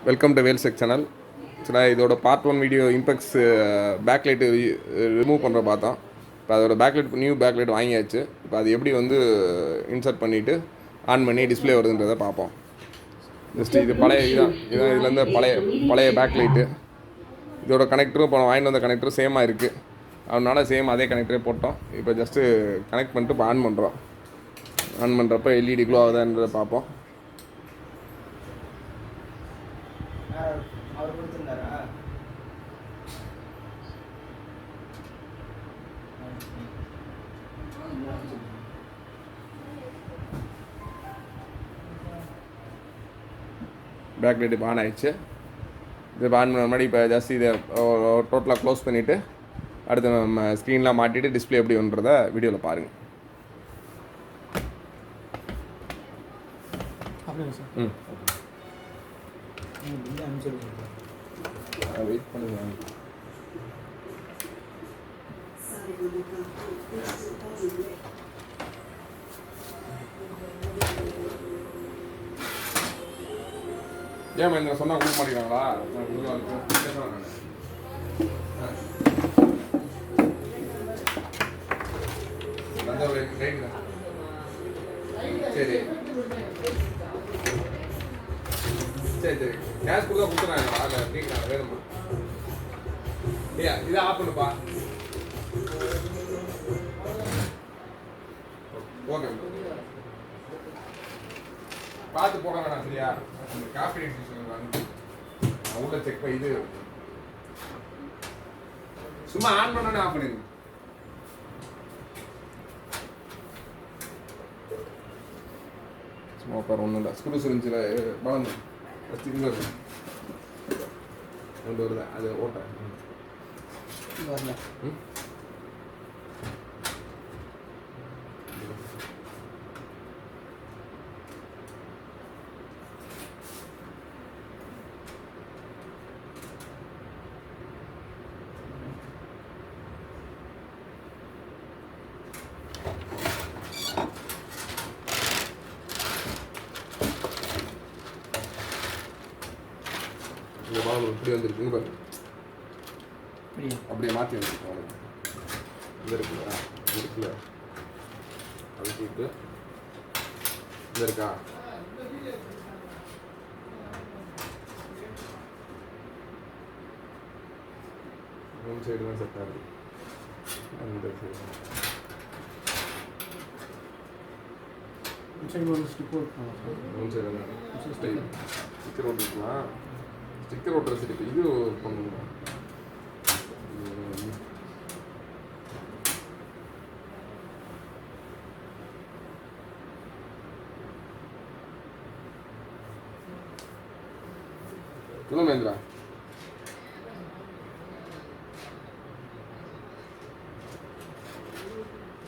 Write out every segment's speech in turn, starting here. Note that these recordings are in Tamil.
Welcome to வேல்செக் channel. ஆக்சுவலாக இதோட பார்ட் 1 வீடியோ இம்பெக்ஸ் பேக்லைட்டு ரிமூவ் பண்ணுற பார்த்தோம். இப்போ அதோட பேக்லைட் நியூ பேக்லைட் வாங்கியாச்சு. இப்போ அது எப்படி வந்து இன்சர்ட் பண்ணிவிட்டு ஆன் பண்ணி டிஸ்பிளே வருதுன்றதை பார்ப்போம். ஜஸ்ட்டு இது பழைய இதான் இதுலேருந்து பழைய பேக்லைட்டு. இதோட கனெக்டரும் இப்போ வாங்கிட்டு வந்த கனெக்டரும் சேமாக இருக்குது. அதனால சேம் அதே கனெக்டரே போட்டோம். இப்போ ஜஸ்ட்டு கனெக்ட் பண்ணிட்டு இப்போ ஆன் பண்ணுறோம். ஆன் பண்ணுறப்ப எல்இடி க்ளோ ஆகுதான்றதை பார்ப்போம். அவர் கொடுத்துருந்தாரா? பேக் லைட் இப்போ ஆன் ஆகிடுச்சு. இது ஆன் பண்ண முன்னாடி இப்போ ஜஸ்ட் இதை டோட்டலாக க்ளோஸ் பண்ணிவிட்டு அடுத்து நம்ம ஸ்க்ரீன்லாம் மாட்டிட்டு டிஸ்பிளே எப்படி ஒன்றதை வீடியோவில் பாருங்கள். வெயிட் பண்ணுங்க. ஏன் இந்த சொன்னால் கொடுக்க மாட்டேங்கிறாங்களா? சரி சரி சரி கேஷ் கொடுத்தா கொடுத்துறாங்களா? இல்லை கேட்குறாங்க வேணுமா? ஐயா இதை ஆஃப் பண்ணுப்பா. ஓகே பார்த்து போக வேணாம் சரியா? அந்த காப்பி வந்து உள்ள செக் பண்ணி இது சும்மா ஆன் பண்ணோன்னே ஆஃப் பண்ணிடுங்க. சும்மா உட்கார ஒன்றும் இல்லை. ஸ்க்ரூஸ் இருந்துச்சுல பலந்து இங்கே கொண்டு வருது அது ஓட்ட வரல. இந்த பாலம் இப்படி வந்துருக்குங்க பாருங்க. அப்படியே மாற்றி வந்துருக்கு. இது இருக்குல்ல இருக்குல்ல அது சொல்லிட்டு இது இருக்கா ஒன் சைடு தான் செட் ஆகுது. அந்த சைடு ஒரு ஸ்டிக்கர் ஓட்டலாம். ஒன் சைடு தான் ஸ்டிக்கர் ஓட்டிருக்கலாம். ஸ்டிக்கர் ஓட்டுற சரி இப்போ இது பண்ணணும். இல்லை மகேந்திரா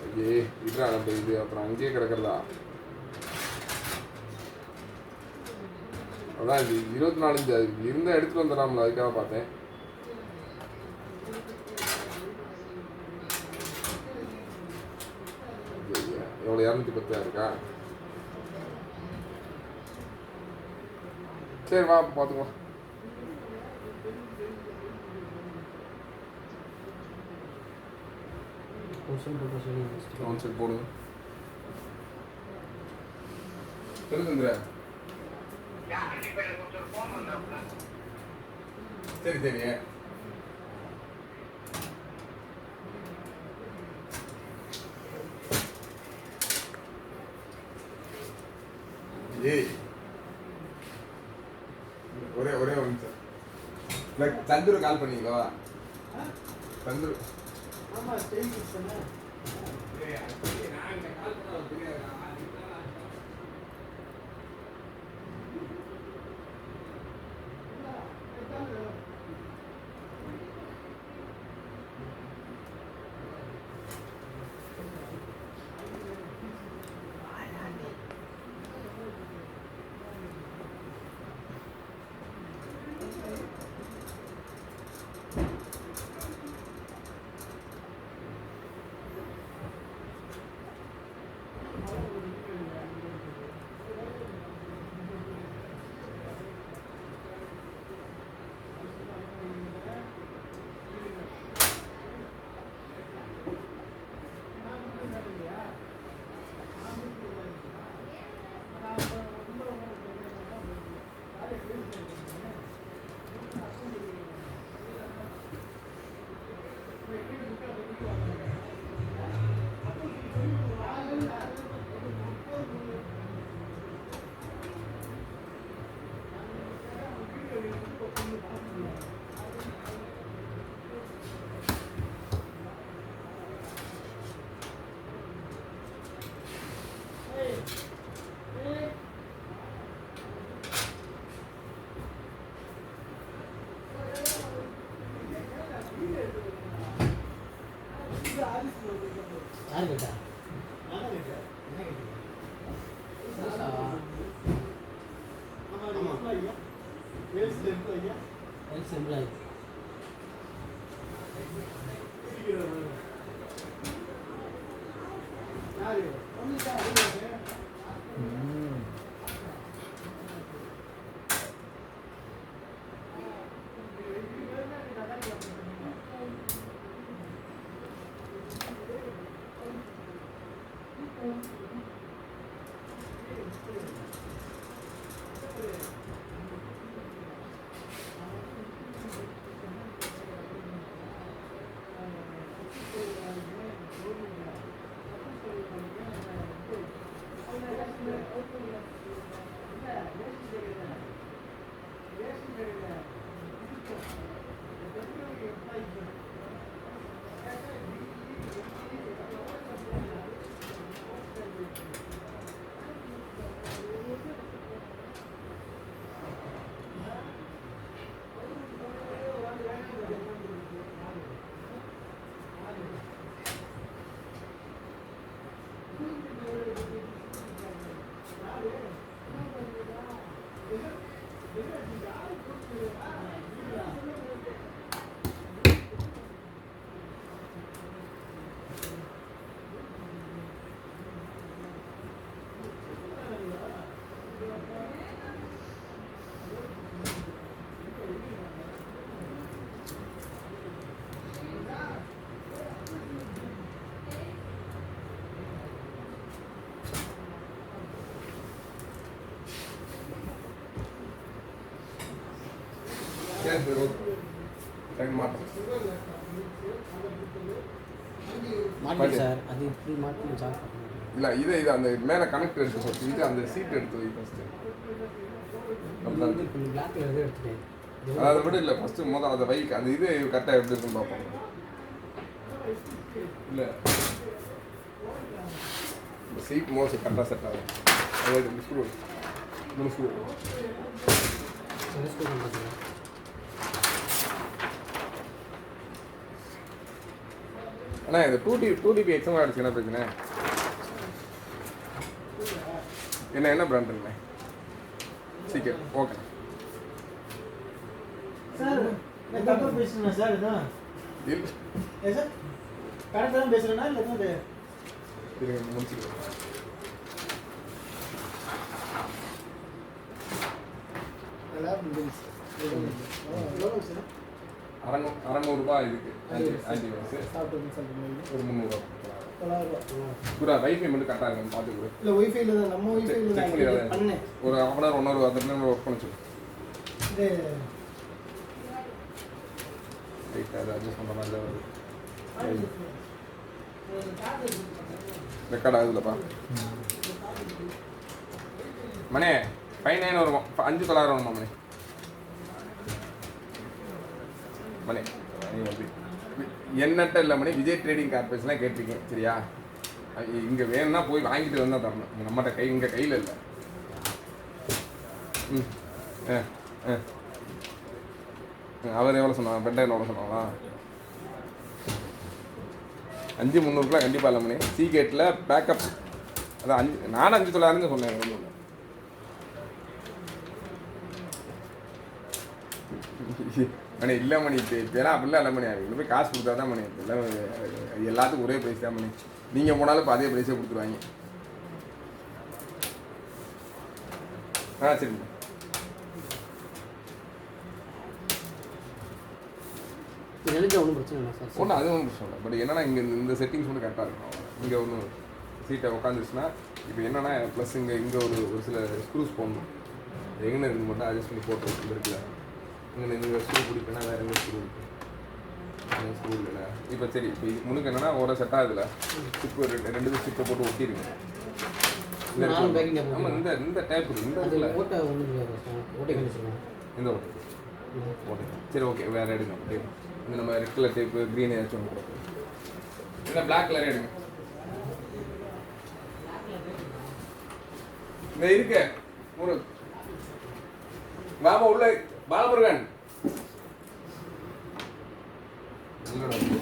ஐயே இதுடா நம்ம இது அப்புறம் அங்கேயே கிடக்கிறதா? அதான் இது 24 இருந்தால் எடுத்துகிட்டு வந்துடாமல, அதுக்காக பார்த்தேன். எவ்வளோ 210 இருக்கா? சரி வா பார்த்துக்கலாம். ஒன் சைட் போடுங்க. தெரிஞ்சுங்க. சரி சரி ஏய் ஒரே ஒரு நிமிஷம். சந்துரு கால் பண்ணீங்களா? சந்துரு யார் கேட்டா? நான் தான் கேட்டேன். என்ன கேட்டீங்க? மாட்டேன் சார். அது இப்படி மாட்டேன் சார். இல்லை இது அந்த மேலே கனெக்ட் எடுத்து ஃபஸ்ட்டு இது அந்த சீட் எடுத்து வை ஃபஸ்ட்டு. பிளாக்ல எது எடுத்துட்டேன். அதை விட இல்லை ஃபஸ்ட்டு முதல் அதை வைக்க அந்த இது கரெக்டாக எப்படி இருக்குன்னு பார்ப்போம். இல்லை இந்த சீட் மோஸ்ட் கரெக்டாக செட் ஆகும். அதாவது ஸ்க்ரூ 3 ஸ்க்ரூ அண்ணா இது 2DP எக்ஸாம் ஆகிடுச்சு. என்ன பிரச்சனை? என்ன பிராண்டுண்ணே? சீக்கிரம் ஓகே சார். நான் தப்பா பேசுறேனா சார்? இதான் இல்லை சார் கரெக்டாக தான் பேசுகிறேன்னா இல்லை அது இருங்க முடிச்சுக்கிறேன். $600 இதுக்கு ஆன்டிவைரஸ் ஒரு $300 பூரா வைஃபை மட்டும் கரெக்டாக இருக்குன்னு பார்த்து கொடு. இல்லை ஒய்ஃபைல தான் நம்ம ஒய்ஃபைல தான் பண்ணேன். ஒரு ½ hour 1 hour அந்த நேரம் ஒர்க் பண்ண சொல்லு. இது ரைட் அதை அட்ஜஸ்ட் பண்ணுற மாதிரி தான் வருது. ரெக்கார்ட் ஆகுதுல்லப்பா மணி 59 வருவோம். 5900 வருமா மணி? மணி என்னட்ட இல்லை மணி. விஜய் ட்ரேடிங் கார்பரேஷன்லாம் கேட்டிருக்கேன் சரியா? இங்கே வேணும்னா போய் வாங்கிட்டு வந்தால் தரணும். நம்மகிட்ட இங்கே கையில் இல்லை. ம் அவர் எவ்வளோ சொன்னாங்க? பெண்டாயிரம் எவ்வளோ சொன்னாங்களா? 5300 கண்டிப்பாக இல்லை மணி. சி கேட்டில் பேக்கப் அதான் நானும் 5900 சொன்னேன். மணி இல்லை மணி. இப்போலாம் அப்படிலாம் இல்லை மணி. இங்கே போய் காசு கொடுத்தா தான் மணி. இப்போல்லாம் எல்லாத்துக்கும் ஒரே ப்ரைஸ் தான் மணி. நீங்கள் போனாலும் இப்போ அதே ப்ரைஸே கொடுத்துருவாங்க. சரிங்க. ஒன்றும் பிரச்சனை இல்லை சார். ஒன்றும் அது ஒன்றும் பிரச்சனை இல்லை. பட் என்னன்னா இங்கே இந்த செட்டிங்ஸ் மட்டும் கரெக்டாக இருக்கும். இங்கே ஒன்று சீட்டை உட்காந்துச்சுன்னா இப்போ என்னென்னா ப்ளஸ் இங்கே ஒரு சில ஸ்க்ரூஸ் போடணும். எங்கே இருந்து மட்டும் அட்ஜஸ்ட் பண்ணி போட்டு இருக்குல்ல. இங்கே ஸ்க்ரூ பிடிப்பேன்னா வேறு எங்கே ஸ்க்ரூ இருக்குது? ஸ்க்ரூ இல்லைல்ல. இப்போ சரி இப்போ இது முன்னுக்கு என்னென்னா ஒரு செட் ஆகுதுல ஸ்டிப்பு 2 ஸ்டிப்பை போட்டு ஒட்டிருக்கு. ஆமாம் இந்த டேப் இந்த இடத்துல ஓட்டை ஒன்று ஓட்டை கண்டிச்சு இந்த ஓட்டை போட்டுக்கலாம். சரி ஓகே, வேறு எடுங்க டேப். இந்த நம்ம ரெட் கலர் டேப்பு க்ரீன் ஏதாச்சும் ஒன்று கொடுப்போம். இல்லை பிளாக் கலரே எடுங்க. இந்த இருக்க ஒரு வாமா உள்ள பாலமுருகன்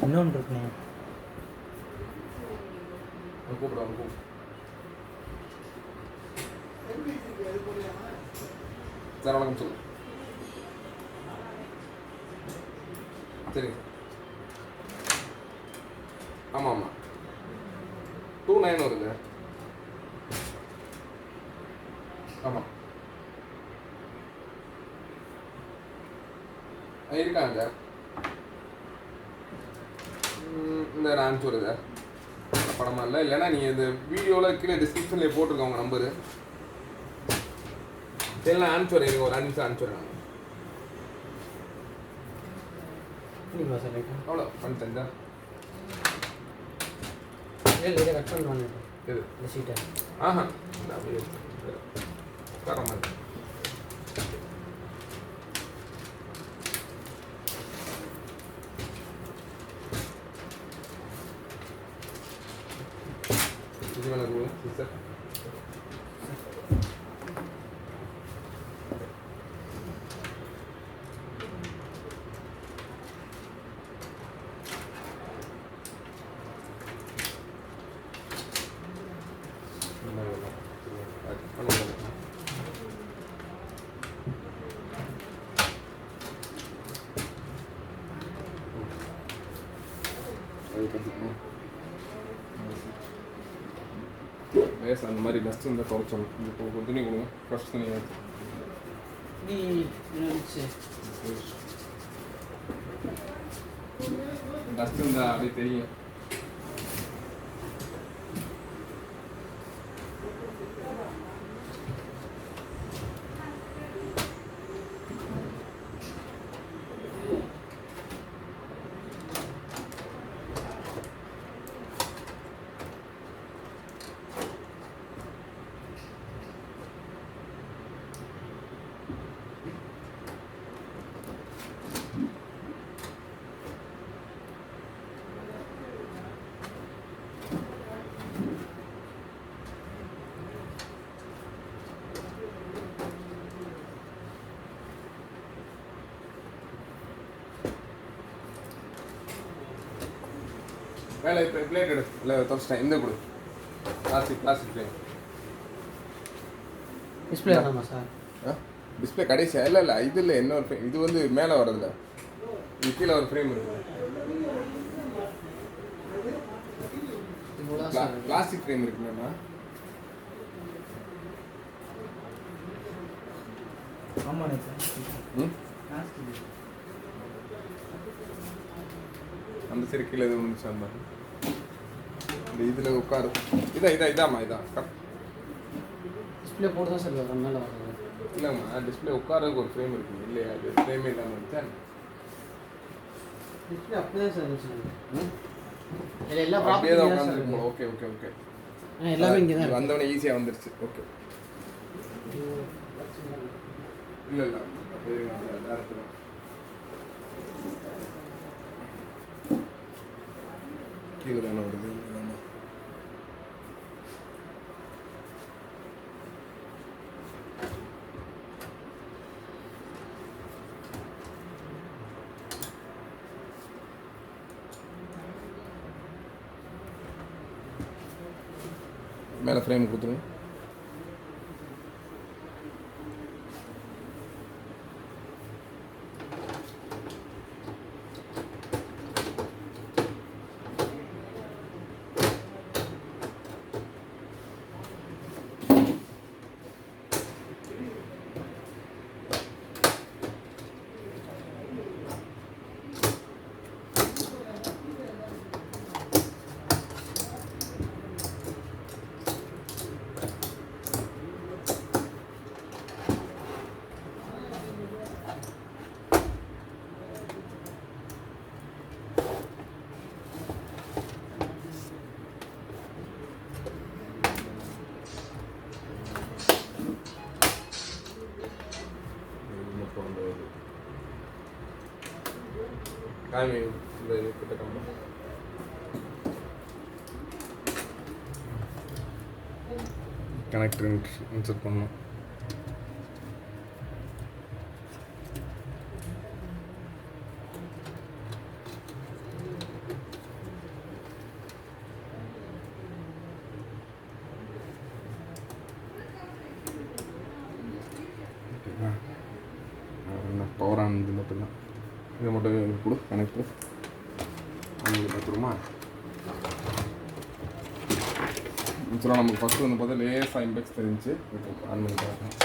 இன்னொன்று இருக்குண்ணே. கூப்பிடுவாங்க. சார் வணக்கம் சொல்லு. சரி ஆமாம் ஆமாம் 29 வருங்க. ஆமாம் இருக்காங்க சார். இந்த நான் அனுப்பிச்சுடுறேன் சார். படமா இல்லை, இல்லைன்னா நீங்கள் இந்த வீடியோவில் கீழே டிஸ்கிரிப்ஷனில் போட்டிருக்கோங்க உங்கள் நம்பரு. சரி நான் அனுப்பிச்சுடுறேன், ஒரு 5 நிமிஷம் அனுப்பிச்சுடுறேன். அவ்வளோ பண்ணிட்டேன் சார். இதை கட் பண்ணுவாங்க இது இந்த சீட்டை. ஆஹா இந்த அப்படியே உட்கார மாதிரி. இது வேணா கொடுங்க சிஸ்டர். வேஸ் அந்த மாதிரி டஸ்ட் இருந்தால் குறைச்சணும். இப்போ கொஞ்சம் துணி கொடுங்க, ஃப்ரெஷ் துணி நீ நினச்சி டஸ்ட் இருந்தால் அப்படியே தெரியும். வேலை இப்போ பிளேட் எடு. இல்லை தொடச்சிட்டேன். இந்த கொடு. Plastic plate. டிஸ்பிளே வேணாமா சார்? டிஸ்பிளே கடைசியா? இல்லை இல்லை, இது இல்லை, இன்னொரு ஃப்ரேம். இது வந்து மேலே வரதில்ல, இது கீழே ஒரு ஃப்ரேம் இருக்கு. பிளாஸ்டிக் ஃப்ரேம் இருக்குல்லண்ணா. ஆமாண்ணே சார். ம் அந்த சரி கீழே எதுவும் இருந்துச்சு அந்த மாதிரி. இந்த இதில் உட்காரு. இதாம்மா இதான் டிஸ்பிளே போட்டு தான் சார் வரும் மேலே வரும். இல்லைம்மா, டிஸ்பிளே உட்காரதுக்கு ஒரு ஃப்ரேம் இருக்குங்க. இல்லையா, அது ஃப்ரேமே இல்லாமல் இருந்துச்சா? டிஸ்பிளே அப்படியே தான் சார் இருந்துச்சு. எல்லா அப்படியே தான் ப்ராப்பர்ட்டியும் உட்காந்துருக்கும். Okay okay okay. எல்லாமே இங்கே தான் வந்தவொடனே ஈஸியாக வந்துருச்சு. ஓகே. இல்லை இல்லை, டேரக்ட் தான். கீழே தானே வருது. மேலே ஃப்ரேம் கொடுத்துருங்க. காமி இந்த கிட்ட காமி. கனெக்டர் இன்சர்ட் பண்ணணும். பவர் ஆன் இது மட்டும்தான். இதை மட்டும் கொடு கனெக்டர். அவங்களுக்கு பார்த்துருமா? ஆக்சுவலாக நமக்கு ஃபஸ்ட்டு வந்து பார்த்தா லேஸாக இம்பெக்ஸ் தெரிஞ்சு இப்போ ஆன் பண்ணி பார்க்கலாம்.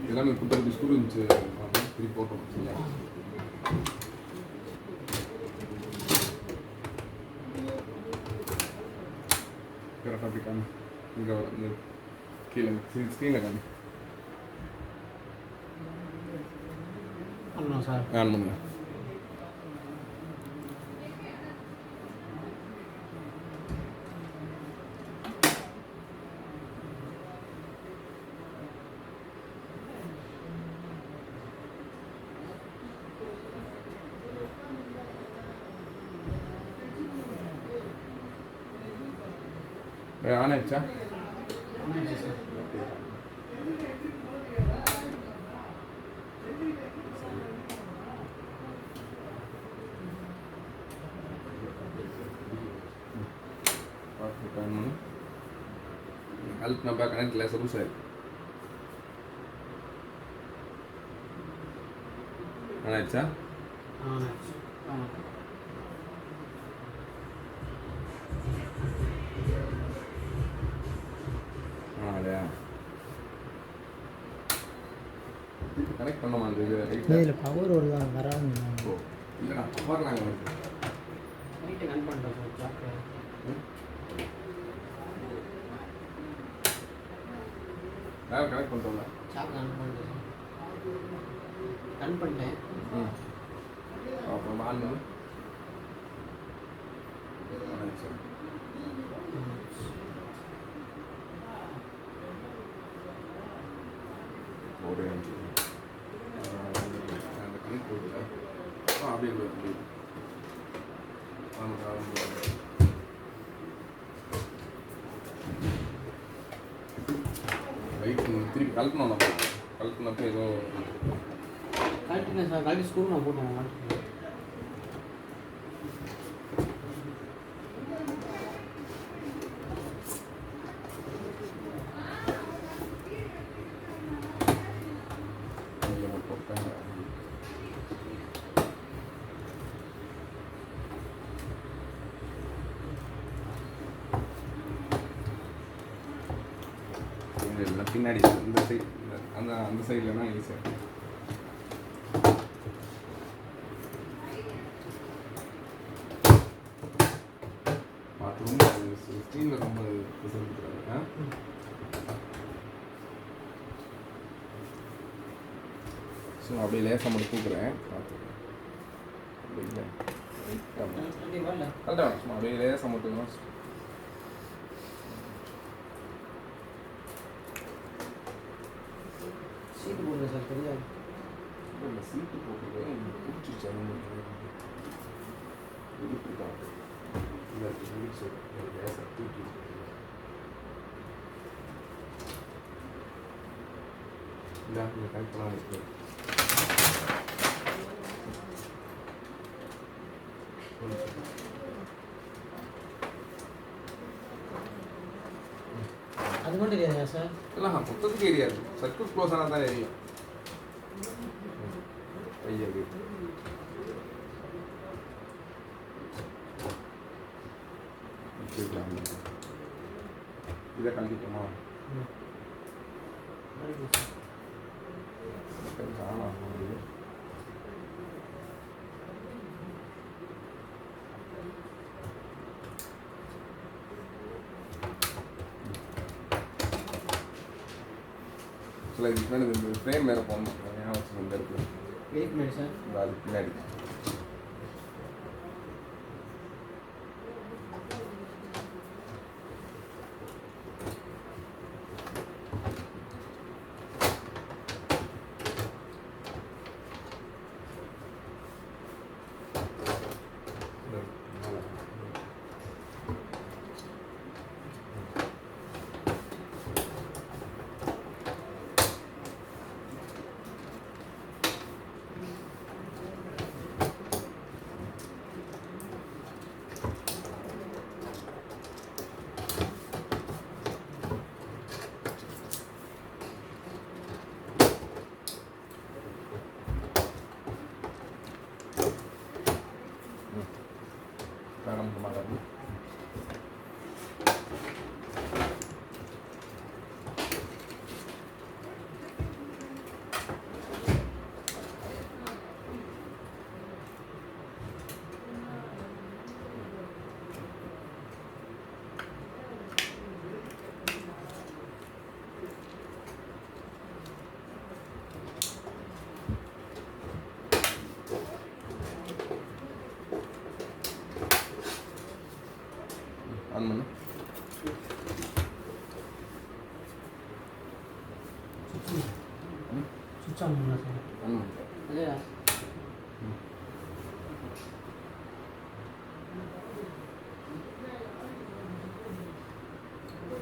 எல்லாமே புத்தகத்து ஸ்கூல் இருந்துச்சு, திருப்பி போட்டோம். சரியா? கரெக்டாக அப்படி காமி. இங்கே இந்த கீழே ஸ்க்ரீனில் காமி. சார் ஆன் பண்ணுங்க. ஆன் ஆயிடுச்சா? ஹெல்ப் நம்ம கனெக்ட் லேசர் லூஸ் ஆயிருக்கு. ஆன் ஆயிடுச்சா? இல்லையா? கனெக்ட் பண்ணோமா அந்த இது ரைட்டில்? இதில் பவர் வருதான் வராது. ஓ இல்லைண்ணா, பவர் நாங்கள் வருது. ரைட்டை கன் பண்ணுறோம் சார். வேறு கனெக்ட் பண்ணுறோம்ல? சாக் கன் பண்ணுறேன். கன் பண்ணிட்டேன். அப்புறம் ஆன் பண்ணு. ஒரே அந்த கனெக்ட் போகுதுல அப்படியே அப்படி ரைட் திருப்பி கலக்கணும். நம்ம கலக்குனப்போ ஏதோ கழட்டினேன் சார். கழட்டி ஸ்கூல் நான் போட்டேன். பின்னாடி இந்த சைடு அந்த அந்த சைட்லனா ஈஸியாக பார்த்து ரொம்ப ஸ்க்ரீனில் ரொம்ப சொல்லிக்கிறாங்க. ஸோ அப்படியே லேசாக மட்டும் தூக்குறேன். பார்த்துக்கிறேன். அப்படி இல்லை கரெக்டாக சும்மா அப்படியே லேசாக மட்டும் சீட்டு போடுறேன் சார். தெரியாது. இல்லை சீட்டு போட்டு பிடிச்சிச்சு. கனெக்ட் பண்ண இருக்கு. அது மட்டும் தெரியாதா சார்? இல்லை மொத்தத்துக்கு எரியாது. சர்க்கியூட் க்ளோஸ் ஆனால் தான் எரியும். ஐயா இதை கழிக்கணுமா? ஆக்சுவலாக இதுக்கு மேலே இந்த ஃப்ரேம் வேறு போடணும் ஞாபகம் வச்சு இந்த இடத்துல வெயிட் பண்ணி சார். இந்த அதுக்கு பின்னாடி வேணும் மாட்டாங்க. ஆன் பண்ணு. சுவிட்ச் ஆன் பண்ணலாம் சார். ஆன் பண்ணு. இல்லையா?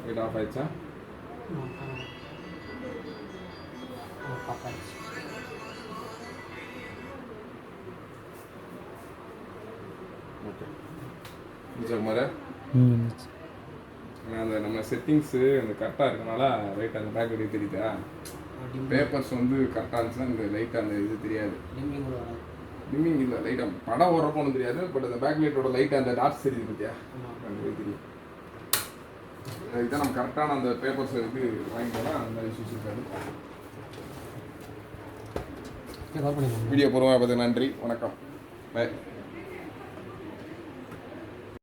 லைட் ஆஃப் ஆயிடுச்சா? பார்த்தாச்சு. ஓகே குமார் அந்த நம்ம செட்டிங்ஸு அந்த கரெக்டாக இருக்கனால ரைட் அந்த பேக் வெளியே தெரியுதா? பேப்பர்ஸ் வந்து கரெக்டாக இருந்துச்சுன்னா இந்த லைட் அந்த இது தெரியாது. டிம்மிங் கூட வராது. டிம்மிங் இல்லை லைட்டாக படம் ஓடுறப்போ ஒன்றும் தெரியாது. பட் அந்த பேக் லைட்டோட லைட் அந்த டாட்ஸ் தெரியுது பார்த்தியா? அது தெரியும். இதான் நம்ம கரெக்டான அந்த பேப்பர்ஸ் வந்து வாங்கிட்டோம்னா அந்த மாதிரி இஷ்யூஸ் இருக்காது. வீடியோ பொறுமையாக பார்த்து நன்றி. வணக்கம். பை.